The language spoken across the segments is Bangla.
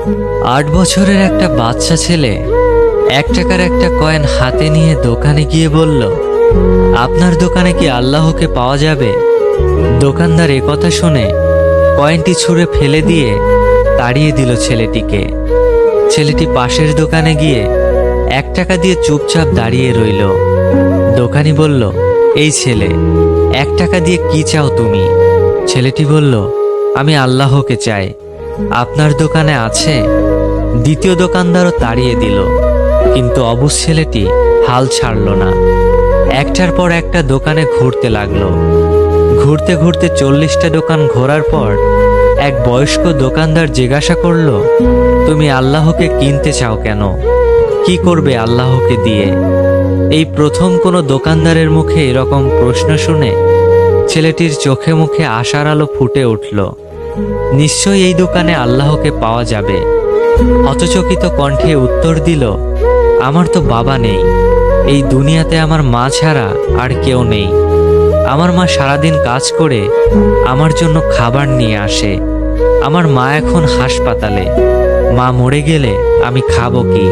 8 বছরের একটা বাচ্চা ছেলে 1 টাকার একটা কয়েন হাতে নিয়ে দোকানে গিয়ে বলল, আপনার দোকানে কি আল্লাহকে পাওয়া যাবে? দোকানদার একথা শুনে কয়েনটি ছুঁড়ে ফেলে দিয়ে তাড়িয়ে দিল ছেলেটিকে। ছেলেটি পাশের দোকানে গিয়ে 1 টাকা দিয়ে চুপচাপ দাঁড়িয়ে রইল। দোকানি বলল, এই ছেলে, 1 টাকা দিয়ে কি চাও তুমি? ছেলেটি বলল, আমি আল্লাহকে চাই। আপনার দোকানে আছে? দ্বিতীয় দোকানদারও তাড়িয়ে দিল, কিন্তু অবুঝ ছেলেটি হাল ছাড়ল না। একটার পর একটা দোকানে ঘুরতে লাগলো। ঘুরতে ঘুরতে 40টা দোকান ঘোরার পর এক বয়স্ক দোকানদার জিজ্ঞাসা করলো, তুমি আল্লাহকে কিনতে চাও কেন? কি করবে আল্লাহকে দিয়ে? এই প্রথম কোনো দোকানদারের মুখে এরকম প্রশ্ন শুনে ছেলেটির চোখে মুখে আশার আলো ফুটে উঠল। নিশ্চয়ই এই দোকানে আল্লাহকে পাওয়া যাবে। হতচকিত কণ্ঠে উত্তর দিল, আমার তো বাবা নেই। এই দুনিয়াতে আমার মা ছাড়া আর কেউ নেই। আমার মা সারাদিন কাজ করে আমার জন্য খাবার নিয়ে আসে। আমার মা এখন হাসপাতালে। মা মরে গেলে আমি খাবো কি?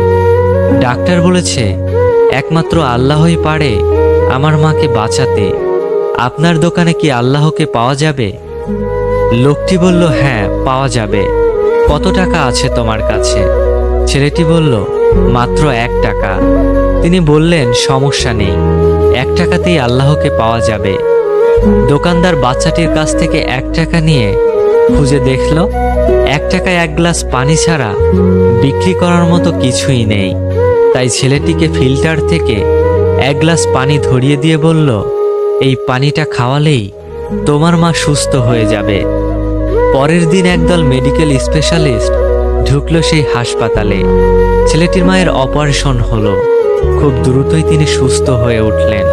ডাক্তার বলেছে একমাত্র আল্লাহই পারে আমার মাকে বাঁচাতে। আপনার দোকানে কি আল্লাহকে পাওয়া যাবে? লোকটি বলল, হ্যাঁ, পাওয়া যাবে। কত টাকা আছে তোমার কাছে? ছেলেটি বলল, মাত্র 1 টাকা। তিনি বললেন, সমস্যা নেই, 1 টাকাতেই আল্লাহকে পাওয়া যাবে। দোকানদার বাচ্চাটির কাছ থেকে 1 টাকা নিয়ে খুঁজে দেখল 1 টাকায় 1 গ্লাস পানি ছাড়া বিক্রি করার মতো কিছুই নেই। তাই ছেলেটিকে ফিল্টার থেকে 1 গ্লাস পানি ধরিয়ে দিয়ে বলল, এই পানিটা খাওয়ালেই তোমার মা সুস্থ হয়ে যাবে। পরের দিন একদল মেডিকেল স্পেশালিস্ট ঢুকলো সেই হাসপাতালে। ছেলেটির মায়ের অপারেশন হলো। খুব দ্রুতই তিনি সুস্থ হয়ে উঠলেন।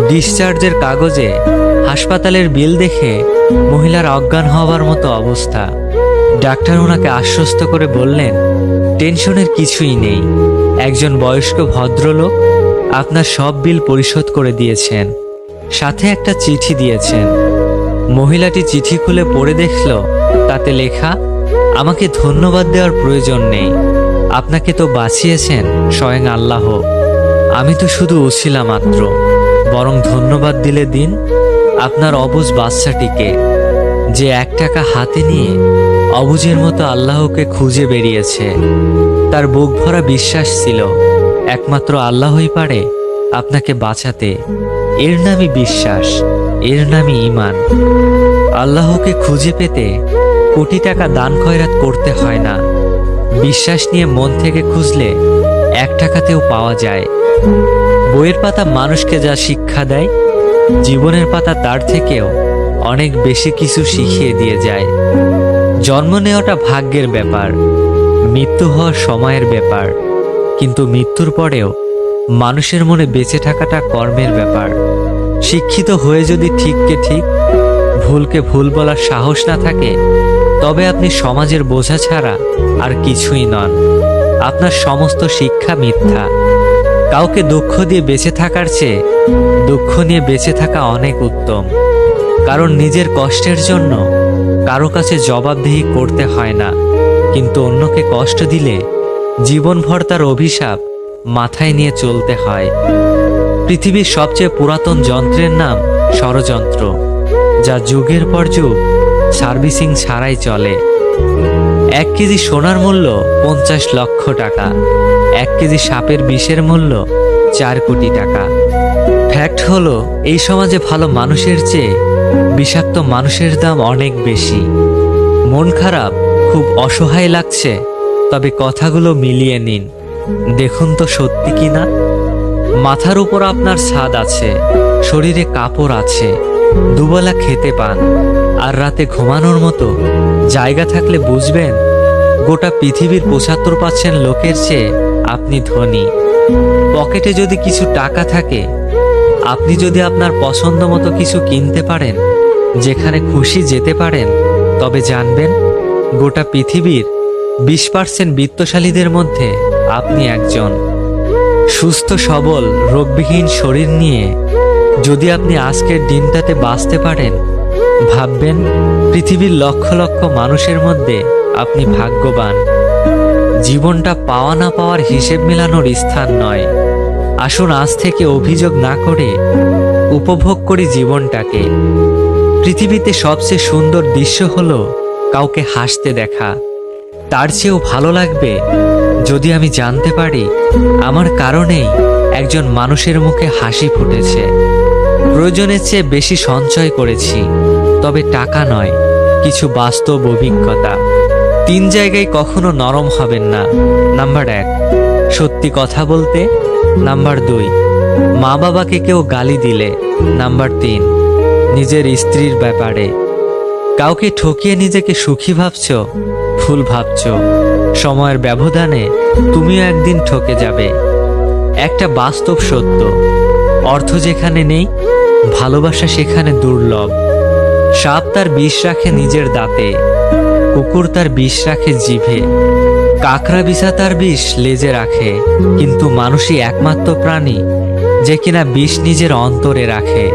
ডিসচার্জের কাগজে হাসপাতালের বিল দেখে মহিলার অজ্ঞান হওয়ার মতো অবস্থা। ডাক্তার ওনাকে আশ্বস্ত করে বললেন, টেনশনের কিছুই নেই। একজন বয়স্ক ভদ্রলোক আপনার সব বিল পরিশোধ করে দিয়েছেন, সাথে একটা চিঠি দিয়েছেন। মহিলাটি চিঠি খুলে পড়ে দেখল, তাতে লেখা, আমাকে ধন্যবাদ দেওয়ার প্রয়োজন নেই। আপনাকে তো বাঁচিয়েছেন স্বয়ং আল্লাহ। আমি তো শুধু ওসিলা মাত্র। বরং ধন্যবাদ দিলে দিন আপনার অবুঝ বাচ্চাটিকে, যে 1 টাকা হাতে নিয়ে অবুঝের মতো আল্লাহকে খুঁজে বেরিয়েছে। তার বুক ভরা বিশ্বাস ছিল একমাত্র আল্লাহই পারে আপনাকে বাঁচাতে। এর নামই বিশ্বাস, এর নামই ঈমান। আল্লাহকে খুঁজে পেতে কোটি টাকা দান খয়রাত করতে হয় না। বিশ্বাস নিয়ে মন থেকে খুঁজলে 1 টাকাতেও পাওয়া যায়। বইয়ের পাতা মানুষকে যা শিক্ষা দেয়, জীবনের পাতা তার থেকেও অনেক বেশি কিছু শিখিয়ে দিয়ে যায়। জন্ম নেওয়াটা ভাগ্যের ব্যাপার, মৃত্যু হওয়া সময়ের ব্যাপার, কিন্তু মৃত্যুর পরেও মানুষের মনে বেঁচে থাকাটা কর্মের ব্যাপার। শিক্ষিত হয়ে যদি ঠিককে ঠিক, ভুলকে ভুল বলার সাহস না থাকে, তবে আপনি সমাজের বোঝা ছাড়া আর কিছুই নন। আপনার সমস্ত শিক্ষা মিথ্যা। কাউকে দুঃখ দিয়ে বেঁচে থাকার চেয়ে দুঃখ নিয়ে বেঁচে থাকা অনেক উত্তম। কারণ নিজের কষ্টের জন্য কারো কাছে জবাবদিহি করতে হয় না, কিন্তু অন্যকে কষ্ট দিলে জীবনভর তার অভিশাপ মাথায় নিয়ে চলতে হয়। পৃথিবীর সবচেয়ে পুরাতন যন্ত্রের নাম ষড়যন্ত্র, যা যুগের পর যুগ সার্ভিসিং ছাড়াই চলে। 1 কেজি সোনার মূল্য 50 লক্ষ টাকা, 1 কেজি সাপের বিষের মূল্য 4 কোটি টাকা। ফ্যাক্ট হলো, এই সমাজে ভালো মানুষের চেয়ে বিষাক্ত মানুষের দাম অনেক বেশি। মন খারাপ, খুব অসহায় লাগছে, তবে কথাগুলো মিলিয়ে নিন, দেখুন তো সত্যি কিনা। মাথার উপর আপনার ছাদ আছে, শরীরে কাপড় আছে, দুবেলা খেতে পান, আর রাতে ঘুমানোর মতো জায়গা থাকলে বুঝবেন গোটা পৃথিবীর 75% লোকের চেয়ে আপনি ধনী। পকেটে যদি কিছু টাকা থাকে, আপনি যদি আপনার পছন্দ মতো কিছু কিনতে পারেন, যেখানে খুশি যেতে পারেন, তবে জানবেন গোটা পৃথিবীর 20% বিত্তশালীদের মধ্যে আপনি একজন। সুস্থ সবল রোগবিহীন শরীর নিয়ে যদি আপনি আজকের দিনটাতে বাঁচতে পারেন, ভাববেন পৃথিবীর লক্ষ লক্ষ মানুষের মধ্যে আপনি ভাগ্যবান। জীবনটা পাওয়া না পাওয়ার হিসেব মেলানোর স্থান নয়। আসুন আজ থেকে অভিযোগ না করে উপভোগ করি জীবনটাকে। পৃথিবীতে সবচেয়ে সুন্দর দৃশ্য হলো কাউকে হাসতে দেখা। তার চেয়েও ভালো লাগবে যদি আমি জানতে পারি আমার কারণেই একজন মানুষের মুখে হাসি ফুটেছে। প্রয়োজনের চেয়ে বেশি সঞ্চয় করেছি, তবে টাকা নয়, কিছু বাস্তব অভিজ্ঞতা। 3 জায়গায় কখনো নরম হবেন না। নাম্বার 1, সত্যি কথা বলতে। নাম্বার 2, মা বাবাকে কেউ গালি দিলে। নাম্বার 3, নিজের স্ত্রীর ব্যাপারে। কাউকে ঠকিয়ে নিজেকে সুখী ভাবছো, ভুল ভাবছো। সময়ের ব্যবধানে তুমিও একদিন ঠকে যাবে। একটা বাস্তব সত্য, অর্থ যেখানে নেই, ভালোবাসা সেখানে দুর্লভ। সাপ তার বিষ রাখে নিজের দাঁতে, কুকুর তার বিষ রাখে জিভে, কাকড়া বিছা তার বিষ লেজে রাখে, কিন্তু মানুষই একমাত্র প্রাণী যে কিনা বিষ নিজের অন্তরে রাখে।